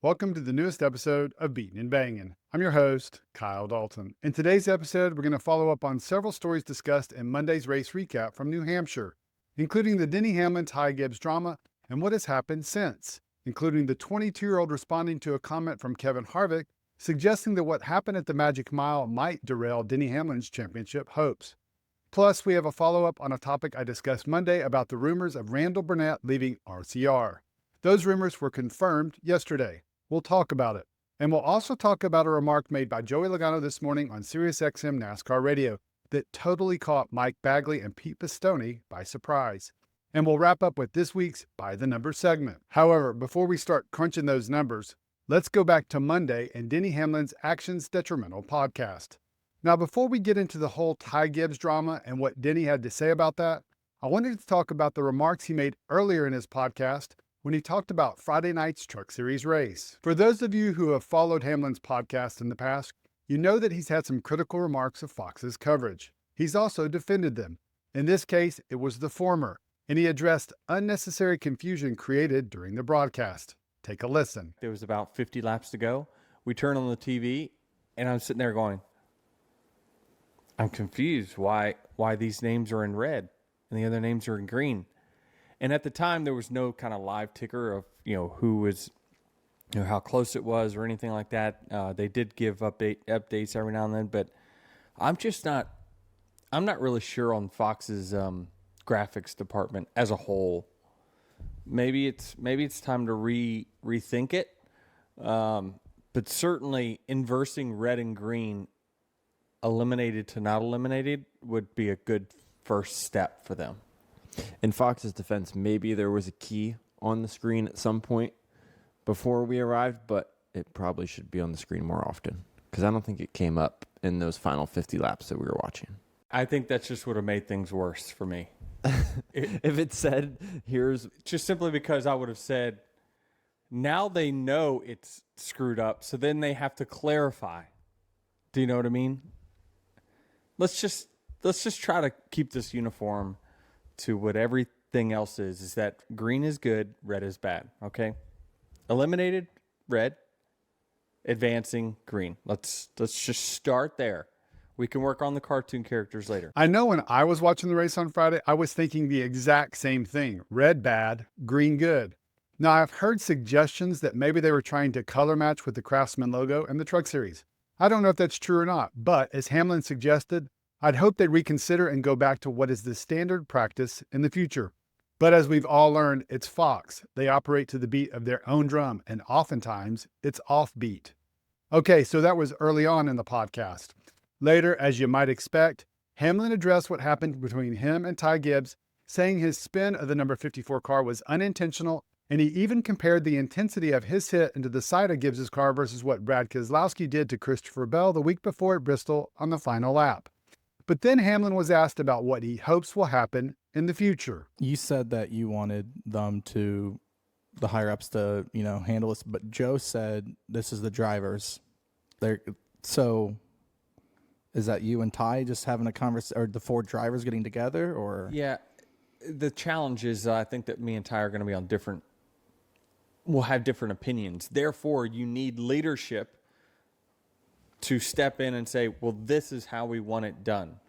Welcome to the newest episode of Beatin' and Bangin'. I'm your host, Kyle Dalton. In today's episode, we're going to follow up on several stories discussed in Monday's race recap from New Hampshire, including the Denny Hamlin Ty Gibbs drama and what has happened since, including the 22-year-old responding to a comment from Kevin Harvick suggesting that what happened at the Magic Mile might derail Denny Hamlin's championship hopes. Plus, we have a follow-up on a topic I discussed Monday about the rumors of Randall Burnett leaving RCR. Those rumors were confirmed yesterday. We'll talk about it. And we'll also talk about a remark made by Joey Logano this morning on SiriusXM NASCAR Radio that totally caught Mike Bagley and Pete Pistone by surprise. And we'll wrap up with this week's By the Numbers segment. However, before we start crunching those numbers, let's go back to Monday and Denny Hamlin's Actions Detrimental podcast. Now, before we get into the whole Ty Gibbs drama and what Denny had to say about that, I wanted to talk about the remarks he made earlier in his podcast when he talked about Friday night's Truck Series race. For those of you who have followed Hamlin's podcast in the past, you know that he's had some critical remarks of Fox's coverage. He's also defended them. In this case, it was the former, and he addressed unnecessary confusion created during the broadcast. Take a listen. There was about 50 laps to go. We turn on the TV, and I'm sitting there going, I'm confused why these names are in red and the other names are in green. And at the time, there was no kind of live ticker of, who was, how close it was or anything like that. They did give updates every now and then, but I'm not really sure on Fox's graphics department as a whole. Maybe it's time to rethink it. But certainly inversing red and green eliminated to not eliminated would be a good first step for them. In Fox's defense, maybe there was a key on the screen at some point before we arrived, but it probably should be on the screen more often because I don't think it came up in those final 50 laps that we were watching. I think that's just would have made things worse for me. If it said, here's... Just simply because I would have said, now they know it's screwed up, so then they have to clarify. Do you know what I mean? Let's just try to keep this uniform to what everything else is that green is good, red is bad, okay? Eliminated, red. Advancing, green. Let's just start there. We can work on the cartoon characters later. I know when I was watching the race on Friday, I was thinking the exact same thing. Red bad, green good. Now, I've heard suggestions that maybe they were trying to color match with the Craftsman logo and the Truck Series. I don't know if that's true or not, but as Hamlin suggested, I'd hope they reconsider and go back to what is the standard practice in the future. But as we've all learned, it's Fox. They operate to the beat of their own drum, and oftentimes it's offbeat. Okay, so that was early on in the podcast. Later, as you might expect, Hamlin addressed what happened between him and Ty Gibbs, saying his spin of the number 54 car was unintentional, and he even compared the intensity of his hit into the side of Gibbs's car versus what Brad Keselowski did to Christopher Bell the week before at Bristol on the final lap. But then Hamlin was asked about what he hopes will happen in the future. You said that you wanted them to, the higher-ups to, handle this, but Joe said this is the drivers. So is that you and Ty just having a conversation, or the four drivers getting together, or? Yeah, the challenge is I think that me and Ty are going to be on we'll have different opinions. Therefore, you need leadership to step in and say, well, this is how we want it done.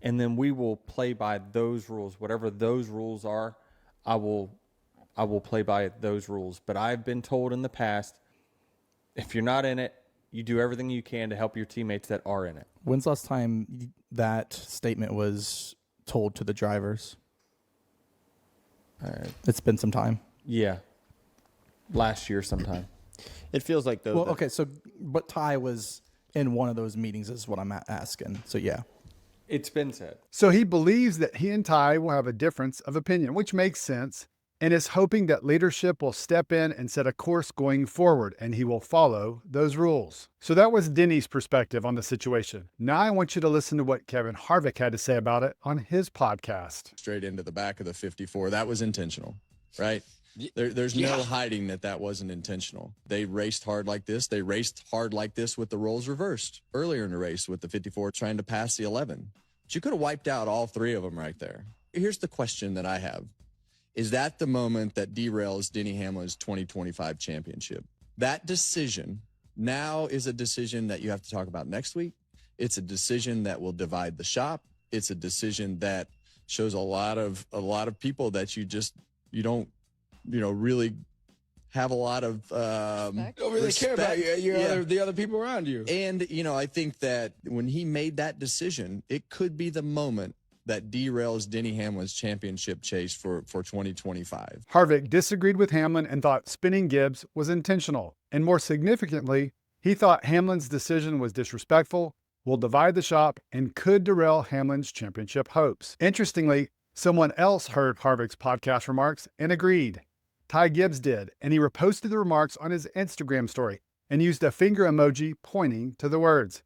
And then we will play by those rules. Whatever those rules are, I will play by those rules. But I've been told in the past, if you're not in it, you do everything you can to help your teammates that are in it. When's the last time that statement was told to the drivers? It's been some time. Yeah. Last year sometime. It feels like though. Well, okay, so but Ty was in one of those meetings is what I'm asking. So yeah. It's been said. So he believes that he and Ty will have a difference of opinion, which makes sense, and is hoping that leadership will step in and set a course going forward, and he will follow those rules. So that was Denny's perspective on the situation. Now I want you to listen to what Kevin Harvick had to say about it on his podcast. Straight into the back of the 54. That was intentional, right? There's no hiding that wasn't intentional. They raced hard like this. They raced hard like this with the roles reversed earlier in the race with the 54 trying to pass the 11. But you could have wiped out all three of them right there. Here's the question that I have. Is that the moment that derails Denny Hamlin's 2025 championship? That decision now is a decision that you have to talk about next week. It's a decision that will divide the shop. It's a decision that shows a lot of people that you don't, really have a lot of don't really care about the other people around you. And I think that when he made that decision, it could be the moment that derails Denny Hamlin's championship chase for 2025. Harvick disagreed with Hamlin and thought spinning Gibbs was intentional. And more significantly, he thought Hamlin's decision was disrespectful, will divide the shop, and could derail Hamlin's championship hopes. Interestingly, someone else heard Harvick's podcast remarks and agreed. Ty Gibbs did, and he reposted the remarks on his Instagram story and used a finger emoji pointing to the words.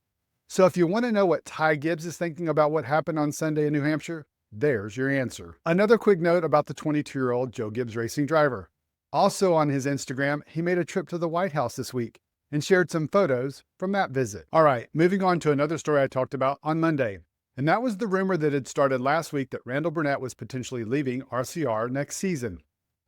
So if you want to know what Ty Gibbs is thinking about what happened on Sunday in New Hampshire, there's your answer. Another quick note about the 22-year-old Joe Gibbs Racing driver. Also on his Instagram, he made a trip to the White House this week and shared some photos from that visit. All right, moving on to another story I talked about on Monday. And that was the rumor that had started last week that Randall Burnett was potentially leaving RCR next season.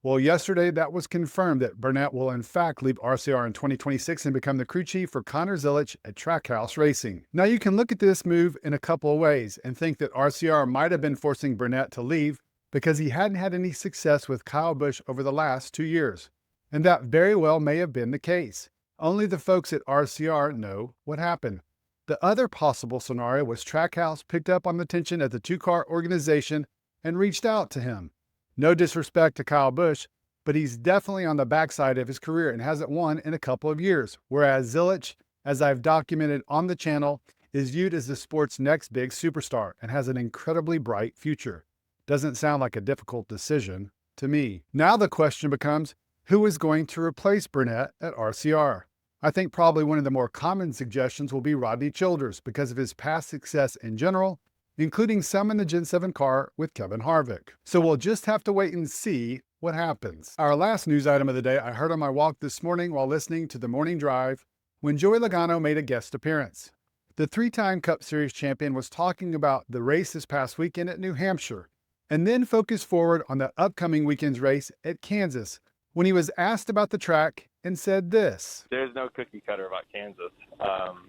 Well, yesterday that was confirmed that Burnett will in fact leave RCR in 2026 and become the crew chief for Connor Zilisch at Trackhouse Racing. Now you can look at this move in a couple of ways and think that RCR might have been forcing Burnett to leave because he hadn't had any success with Kyle Busch over the last 2 years. And that very well may have been the case. Only the folks at RCR know what happened. The other possible scenario was Trackhouse picked up on the tension at the two-car organization and reached out to him. No disrespect to Kyle Busch, but he's definitely on the backside of his career and hasn't won in a couple of years, whereas Zilisch, as I've documented on the channel, is viewed as the sport's next big superstar and has an incredibly bright future. Doesn't sound like a difficult decision to me. Now the question becomes, who is going to replace Burnett at RCR? I think probably one of the more common suggestions will be Rodney Childers because of his past success in general, including some in the Gen 7 car with Kevin Harvick. So we'll just have to wait and see what happens. Our last news item of the day I heard on my walk this morning while listening to the morning drive when Joey Logano made a guest appearance. The three-time Cup Series champion was talking about the race this past weekend at New Hampshire and then focused forward on the upcoming weekend's race at Kansas when he was asked about the track and said this. There's no cookie cutter about Kansas.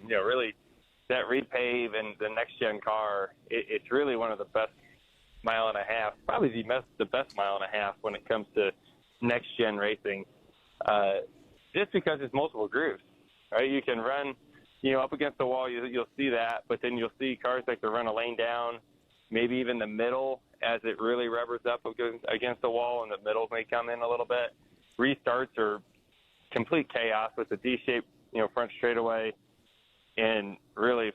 Really, that repave and the next-gen car, it's really one of the best mile and a half, probably the best mile and a half when it comes to next-gen racing, just because it's multiple grooves, right? You can run, up against the wall, you'll see that, but then you'll see cars that can run a lane down, maybe even the middle as it really rubbers up against the wall, and the middle may come in a little bit. Restarts are complete chaos with the D-shaped, front straightaway, and really a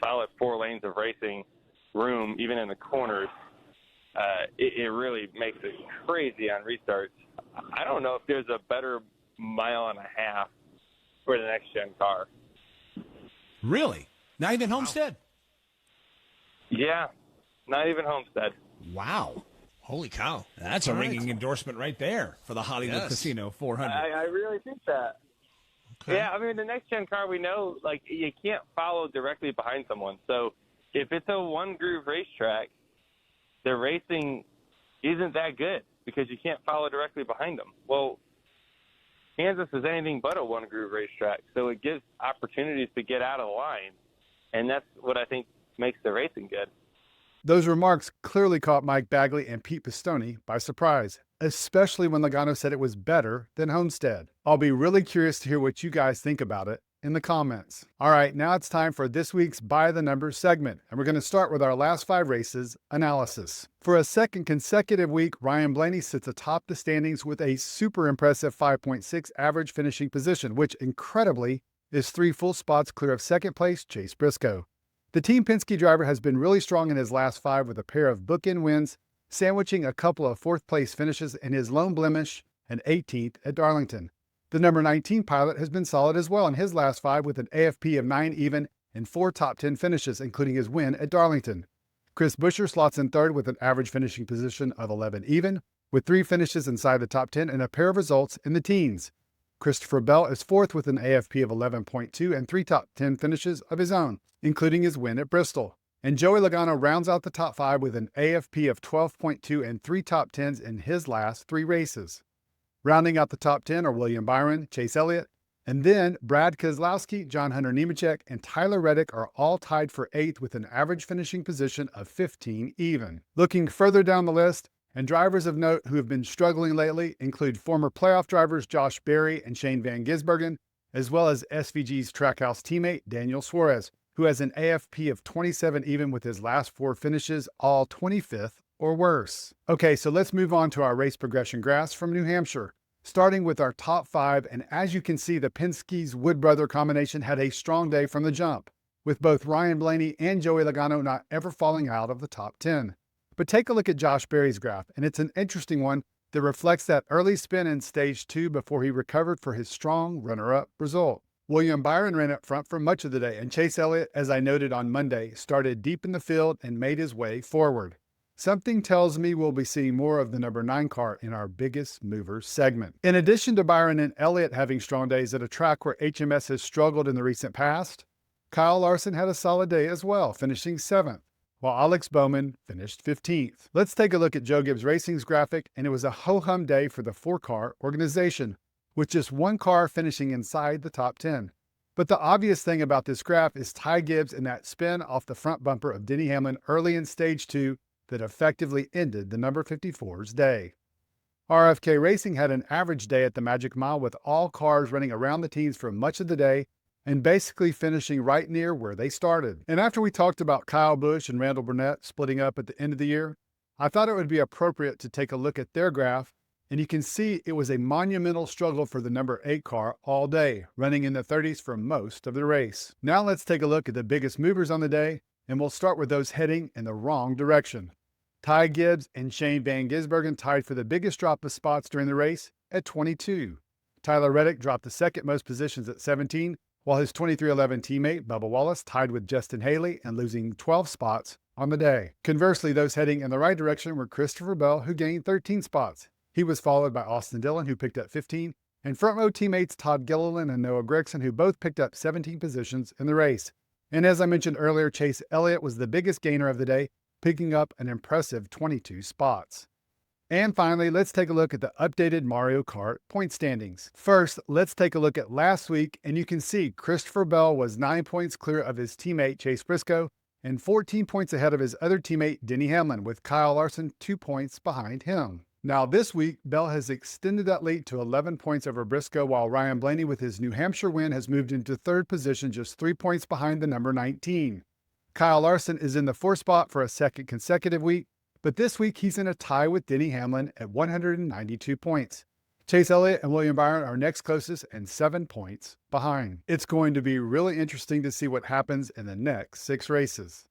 solid 4 lanes of racing room, even in the corners. It really makes it crazy on restarts. I don't know if there's a better mile and a half for the next-gen car. Really? Not even Homestead? Yeah, not even Homestead. Wow. Holy cow. That's a ringing endorsement right there for the Hollywood Casino 400. I really think that. Okay. Yeah, the next-gen car, we know, you can't follow directly behind someone. So if it's a one-groove racetrack, the racing isn't that good because you can't follow directly behind them. Well, Kansas is anything but a one-groove racetrack, so it gives opportunities to get out of the line, and that's what I think makes the racing good. Those remarks clearly caught Mike Bagley and Pete Pistone by surprise, especially when Logano said it was better than Homestead. I'll be really curious to hear what you guys think about it in the comments. All right, now it's time for this week's By the Numbers segment, and we're going to start with our last 5 races analysis. For a second consecutive week, Ryan Blaney sits atop the standings with a super impressive 5.6 average finishing position, which incredibly is 3 full spots clear of second place Chase Briscoe. The Team Penske driver has been really strong in his last 5 with a pair of bookend wins, sandwiching a couple of 4th place finishes in his lone blemish and 18th at Darlington. The number 19 pilot has been solid as well in his last 5 with an AFP of 9 even and 4 top 10 finishes, including his win at Darlington. Chris Buescher slots in 3rd with an average finishing position of 11 even, with 3 finishes inside the top 10 and a pair of results in the teens. Christopher Bell is 4th with an AFP of 11.2 and 3 top 10 finishes of his own, including his win at Bristol. And Joey Logano rounds out the top 5 with an AFP of 12.2 and 3 top 10s in his last 3 races. Rounding out the top 10 are William Byron, Chase Elliott, And then Brad Keselowski, John Hunter Nemechek, and Tyler Reddick are all tied for 8th with an average finishing position of 15 even. Looking further down the list, and drivers of note who have been struggling lately include former playoff drivers Josh Berry and Shane Van Gisbergen, as well as SVG's Trackhouse teammate Daniel Suarez, who has an AFP of 27 even with his last 4 finishes, all 25th or worse. Okay, so let's move on to our race progression graphs from New Hampshire. Starting with our top 5, and as you can see, the Penske's Wood Brother combination had a strong day from the jump, with both Ryan Blaney and Joey Logano not ever falling out of the top 10. But take a look at Josh Berry's graph, and it's an interesting one that reflects that early spin in Stage 2 before he recovered for his strong runner-up result. William Byron ran up front for much of the day, and Chase Elliott, as I noted on Monday, started deep in the field and made his way forward. Something tells me we'll be seeing more of the number 9 car in our biggest movers segment. In addition to Byron and Elliott having strong days at a track where HMS has struggled in the recent past, Kyle Larson had a solid day as well, finishing 7th, while Alex Bowman finished 15th. Let's take a look at Joe Gibbs Racing's graphic, and it was a ho-hum day for the 4-car organization, with just 1 car finishing inside the top 10. But the obvious thing about this graph is Ty Gibbs and that spin off the front bumper of Denny Hamlin early in Stage 2 that effectively ended the number 54's day. RFK Racing had an average day at the Magic Mile with all cars running around the teams for much of the day and basically finishing right near where they started. And after we talked about Kyle Busch and Randall Burnett splitting up at the end of the year, I thought it would be appropriate to take a look at their graph, and you can see it was a monumental struggle for the number 8 car all day, running in the 30s for most of the race. Now let's take a look at the biggest movers on the day, and we'll start with those heading in the wrong direction. Ty Gibbs and Shane Van Gisbergen tied for the biggest drop of spots during the race at 22. Tyler Reddick dropped the second most positions at 17, while his 2311 teammate Bubba Wallace tied with Justin Haley and losing 12 spots on the day. Conversely, those heading in the right direction were Christopher Bell, who gained 13 spots. He was followed by Austin Dillon, who picked up 15, and front row teammates Todd Gilliland and Noah Gragson, who both picked up 17 positions in the race. And as I mentioned earlier, Chase Elliott was the biggest gainer of the day, picking up an impressive 22 spots. And finally, let's take a look at the updated Mario Kart point standings. First, let's take a look at last week, and you can see Christopher Bell was 9 points clear of his teammate Chase Briscoe and 14 points ahead of his other teammate Denny Hamlin, with Kyle Larson 2 points behind him. Now this week, Bell has extended that lead to 11 points over Briscoe, while Ryan Blaney with his New Hampshire win has moved into 3rd position, just 3 points behind the number 19. Kyle Larson is in the 4th spot for a 2nd consecutive week, but this week he's in a tie with Denny Hamlin at 192 points. Chase Elliott and William Byron are next closest and 7 points behind. It's going to be really interesting to see what happens in the next 6 races.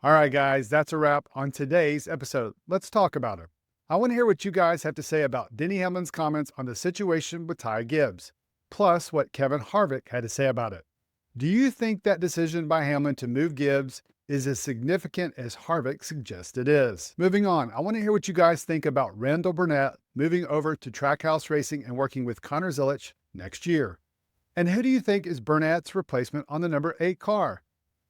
All right, guys, that's a wrap on today's episode. Let's talk about it. I want to hear what you guys have to say about Denny Hamlin's comments on the situation with Ty Gibbs, plus what Kevin Harvick had to say about it. Do you think that decision by Hamlin to move Gibbs is as significant as Harvick suggests it is? Moving on, I want to hear what you guys think about Randall Burnett moving over to Trackhouse Racing and working with Connor Zilisch next year. And who do you think is Burnett's replacement on the number 8 car?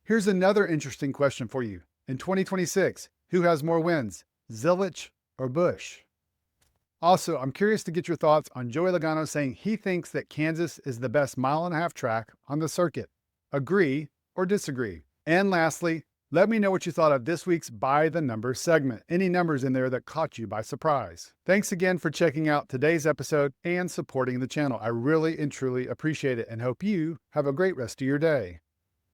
Here's another interesting question for you. In 2026, who has more wins, Zilisch or Busch? Also, I'm curious to get your thoughts on Joey Logano saying he thinks that Kansas is the best 1.5 mile track on the circuit. Agree or disagree? And lastly, let me know what you thought of this week's By the Numbers segment. Any numbers in there that caught you by surprise? Thanks again for checking out today's episode and supporting the channel. I really and truly appreciate it and hope you have a great rest of your day.